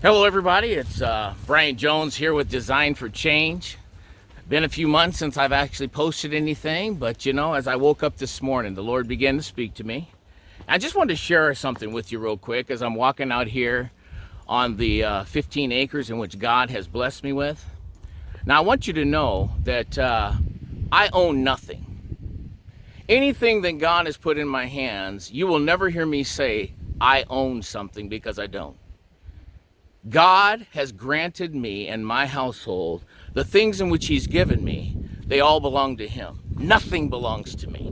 Hello everybody, it's Brian Jones here with Design for Change. Been a few months since I've actually posted anything, but as I woke up this morning, the Lord began to speak to me. I just wanted to share something with you real quick as I'm walking out here on the 15 acres in which God has blessed me with. Now I want you to know that I own nothing. Anything that God has put in my hands, you will never hear me say I own something, because I don't. God has granted me and my household the things in which He's given me. They all belong to Him. Nothing belongs to me.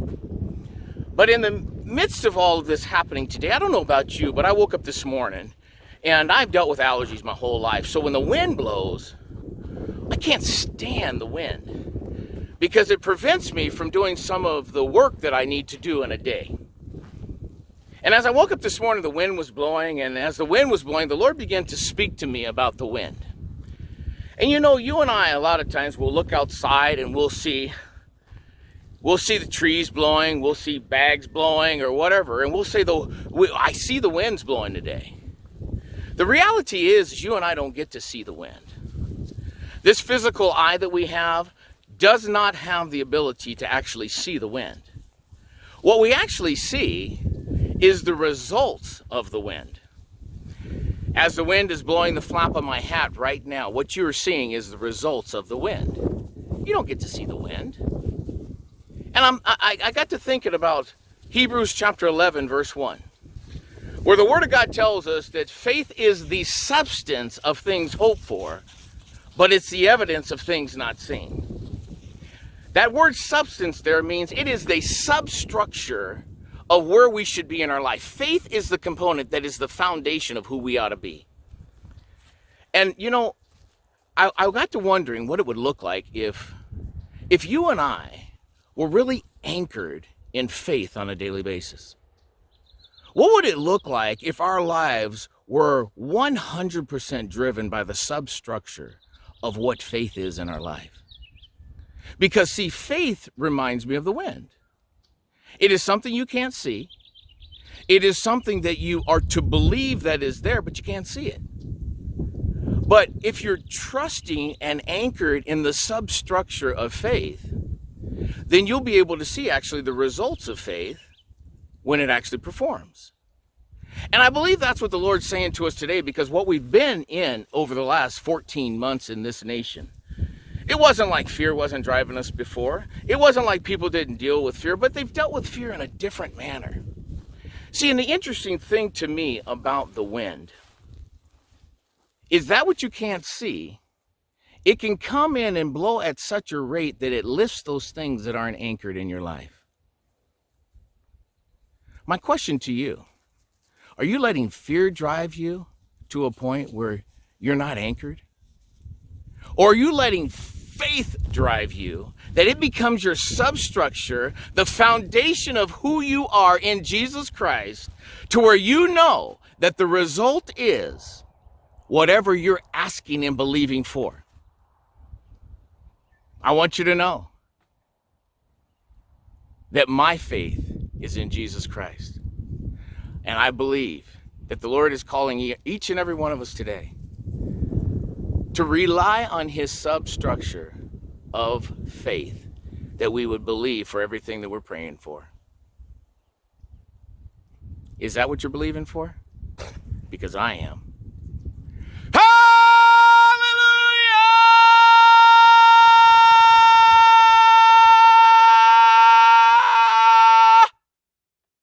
But in the midst of all of this happening today, I don't know about you, but I woke up this morning and I've dealt with allergies my whole life. So when the wind blows, I can't stand the wind because it prevents me from doing some of the work that I need to do in a day. And as I woke up this morning, the wind was blowing, and as the wind was blowing, the Lord began to speak to me about the wind. And you and I, a lot of times, will look outside and we'll see the trees blowing, we'll see bags blowing or whatever, and we'll say, I see the winds blowing today. The reality is you and I don't get to see the wind. This physical eye that we have does not have the ability to actually see the wind. What we actually see is the results of the wind. As the wind is blowing the flap of my hat right now, what you're seeing is the results of the wind. You don't get to see the wind. And I got to thinking about Hebrews chapter 11, verse 1, where the Word of God tells us that faith is the substance of things hoped for, but it's the evidence of things not seen. That word substance there means it is the substructure of where we should be in our life. Faith is the component that is the foundation of who we ought to be. And I got to wondering what it would look like if you and I were really anchored in faith on a daily basis. What would it look like if our lives were 100% driven by the substructure of what faith is in our life? Because see, faith reminds me of the wind. It is something you can't see. It is something that you are to believe that is there, but you can't see it. But if you're trusting and anchored in the substructure of faith, then you'll be able to see actually the results of faith when it actually performs. And I believe that's what the Lord's saying to us today, because what we've been in over the last 14 months in this nation, it wasn't like fear wasn't driving us before. It wasn't like people didn't deal with fear, but they've dealt with fear in a different manner. See, and the interesting thing to me about the wind is that what you can't see, it can come in and blow at such a rate that it lifts those things that aren't anchored in your life. My question to you, are you letting fear drive you to a point where you're not anchored? Or are you letting faith drive you, that it becomes your substructure, the foundation of who you are in Jesus Christ, to where you know that the result is whatever you're asking and believing for? I want you to know that my faith is in Jesus Christ. And I believe that the Lord is calling each and every one of us today to rely on His substructure of faith, that we would believe for everything that we're praying for. Is that what you're believing for? Because I am.